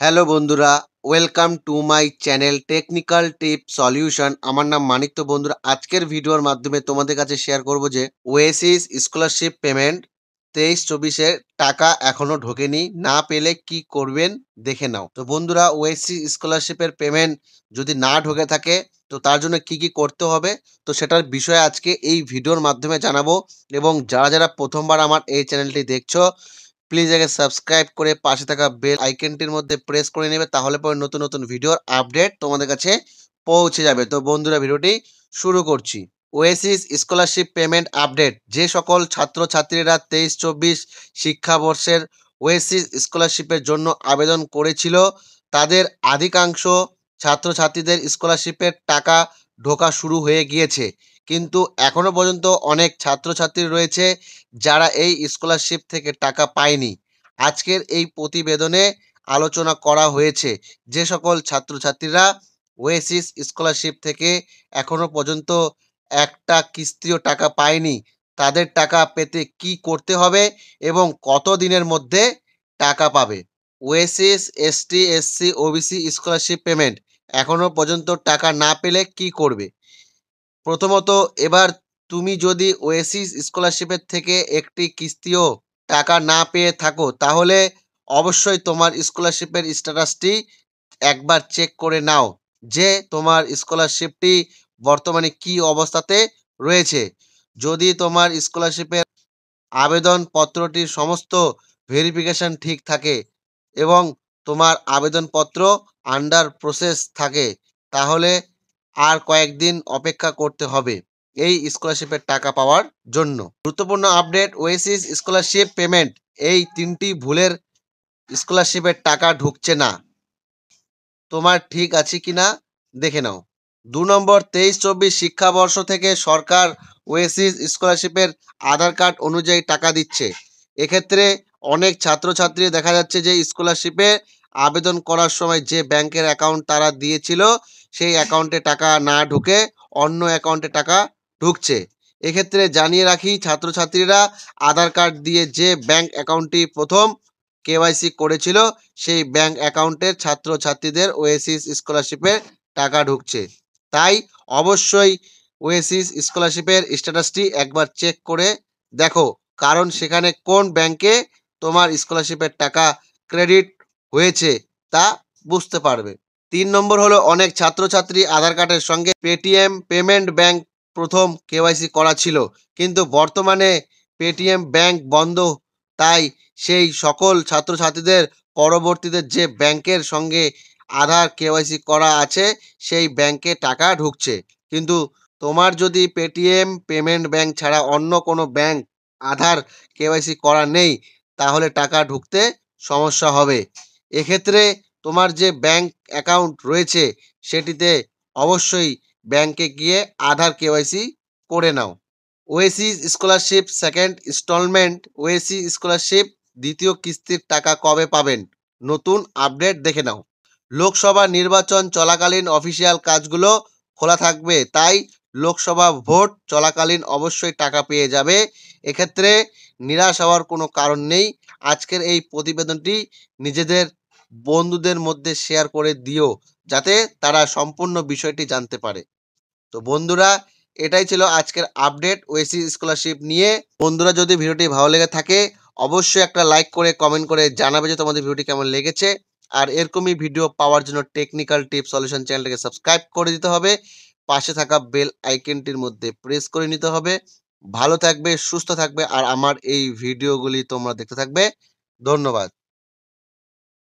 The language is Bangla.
হ্যালো বন্ধুরা, welcome to my channel technical tip solution. আমার নাম মানিক। তো বন্ধুরা, আজকের ভিডিওর মাধ্যমে তোমাদের কাছে শেয়ার করব যে ওয়েসিস স্কলারশিপ পেমেন্ট 23-24-এর টাকা এখনো ঢোকেনি। না পেলে কি করবেন দেখে নাও। তো বন্ধুরা, ওয়েসিস স্কলারশিপের পেমেন্ট যদি না ঢোকে থাকে তো তার জন্য কি কি করতে হবে, তো সেটার বিষয়ে আজকে এই ভিডিওর মাধ্যমে জানাবো। এবং যারা যারা প্রথমবার আমার এই চ্যানেলটি দেখছো, প্লিজ আগে সাবস্ক্রাইব করে পাশে থাকা বেল আইকনটির মধ্যে প্রেস করে নেবে, তাহলে পরে নতুন নতুন ভিডিওর আপডেট তোমাদের কাছে পৌঁছে যাবে। তো বন্ধুরা, ভিডিওটি শুরু করছি। Oasis scholarship payment update. যে সকল ছাত্রছাত্রীরা 23-24 শিক্ষাবর্ষের ওয়েসিস স্কলারশিপের জন্য আবেদন করেছিল, তাদের অধিকাংশ ছাত্রছাত্রীদের স্কলারশিপের টাকা ঢোকা শুরু হয়ে গিয়েছে। কিন্তু এখনো পর্যন্ত অনেক ছাত্রছাত্রী রয়েছে যারা এই স্কলারশিপ থেকে টাকা পায়নি। আজকের এই প্রতিবেদনে আলোচনা করা হয়েছে যে সকল ছাত্রছাত্রীরা ওয়েসিস স্কলারশিপ থেকে এখনো পর্যন্ত একটা কিস্তিও টাকা পায়নি, তাদের টাকা পেতে কি করতে হবে এবং কত দিনের মধ্যে টাকা পাবে। Oasis ST SC OBC scholarship payment এখনো পর্যন্ত টাকা না পেলে কি করবে? প্রথমত, এবার তুমি যদি ওয়েসিস স্কলারশিপের থেকে একটি কিস্তিও টাকা না পেয়ে থাকো, তাহলে অবশ্যই তোমার স্কলারশিপের স্ট্যাটাসটি একবার চেক করে নাও যে তোমার স্কলারশিপটি বর্তমানে কি অবস্থাতে রয়েছে। যদি তোমার স্কলারশিপের আবেদনপত্রটির সমস্ত ভেরিফিকেশন ঠিক থাকে এবং তোমার আবেদনপত্র আন্ডার প্রসেস থাকে, তাহলে আর কয়েকদিন অপেক্ষা করতে হবে এই স্কলারশিপের টাকা পাওয়ার জন্য। গুরুত্বপূর্ণ আপডেট: ওয়েসিস স্কলারশিপ পেমেন্ট, এই 3টি ভুলের স্কলারশিপের টাকা ঢুকছে না। তোমার ঠিক আছে কিনা দেখে নাও। 2 নম্বর, 23-24 শিক্ষাবর্ষ থেকে সরকার ওয়েসিস স্কলারশিপের আধার কার্ড অনুযায়ী টাকা দিচ্ছে। এক্ষেত্রে অনেক ছাত্রছাত্রী দেখা যাচ্ছে যে স্কলারশিপে আবেদন করার সময় যে ব্যাংকের অ্যাকাউন্ট তারা দিয়েছিল, সেই অ্যাকাউন্টে টাকা না ঢুকে অন্য অ্যাকাউন্টে টাকা ঢুকছে। এক্ষেত্রে জানিয়ে রাখি, ছাত্রছাত্রীরা আধার কার্ড দিয়ে যে ব্যাংক অ্যাকাউন্টটি প্রথম কেওয়াইসি করেছিল, সেই ব্যাংক অ্যাকাউন্টের ছাত্রছাত্রীদের ওয়েসিস স্কলারশিপে টাকা ঢুকছে। তাই অবশ্যই ওয়েসিস স্কলারশিপের স্ট্যাটাসটি একবার চেক করে দেখো, কারণ সেখানে কোন ব্যাংকে তোমার স্কলারশিপের টাকা ক্রেডিট হয়েছে তা বুঝতে পারবে। 3 নম্বর হলো, অনেক ছাত্রছাত্রী আধার কার্ডের সঙ্গে পেটিএম পেমেন্ট ব্যাংক প্রথম কেওয়াইসি করা ছিল, কিন্তু বর্তমানে পেটিএম ব্যাংক বন্ধ। তাই সেই সকল ছাত্রছাত্রীদের পরবর্তীতে যে ব্যাংকের সঙ্গে আধার কেওয়াইসি করা আছে, সেই ব্যাংকে টাকা ঢুকছে। কিন্তু তোমার যদি পেটিএম পেমেন্ট ব্যাংক ছাড়া অন্য কোনো ব্যাংক আধার কেওয়াইসি করা নেই, তাহলে টাকা ঢুকতে সমস্যা হবে। এক্ষেত্রে তোমার যে ব্যাংক অ্যাকাউন্ট রয়েছে, সেটিতে অবশ্যই ব্যাংকে গিয়ে আধার কেওয়াইসি করে নাও। OASIS scholarship second installment. OASIS scholarship দ্বিতীয় কিস্তির টাকা কবে পাবেন? নতুন আপডেট দেখে নাও। লোকসভা নির্বাচন চলাকালীন অফিসিয়াল কাজগুলো খোলা থাকবে, তাই লোকসভা ভোট চলাকালীন অবশ্যই টাকা পেয়ে যাবে। এক্ষেত্রে নিরাশ হওয়ার কোনো কারণ নেই। আজকের এই প্রতিবেদনটি নিজেদের বন্ধুদের মধ্যে শেয়ার করে দিও, যাতে তারা সম্পূর্ণ বিষয়টি জানতে পারে। তো বন্ধুরা, এটাই ছিল আজকের আপডেট ওয়েসিস স্কলারশিপ নিয়ে। বন্ধুরা, যদি ভিডিওটি ভালো লেগে থাকে, অবশ্যই একটা লাইক করে কমেন্ট করে জানাবে যে তোমাদের ভিডিওটি কেমন লেগেছে। আর এরকমই ভিডিও পাওয়ার জন্য টেকনিক্যাল টিপ সলিউশন চ্যানেলটাকে সাবস্ক্রাইব করে দিতে হবে। পাশে থাকা বেল আইকনটির মধ্যে প্রেস করে নিতে হবে। ভালো থাকবে, সুস্থ থাকবে, আর আমার এই ভিডিওগুলি তোমরা দেখতে থাকবে। ধন্যবাদ।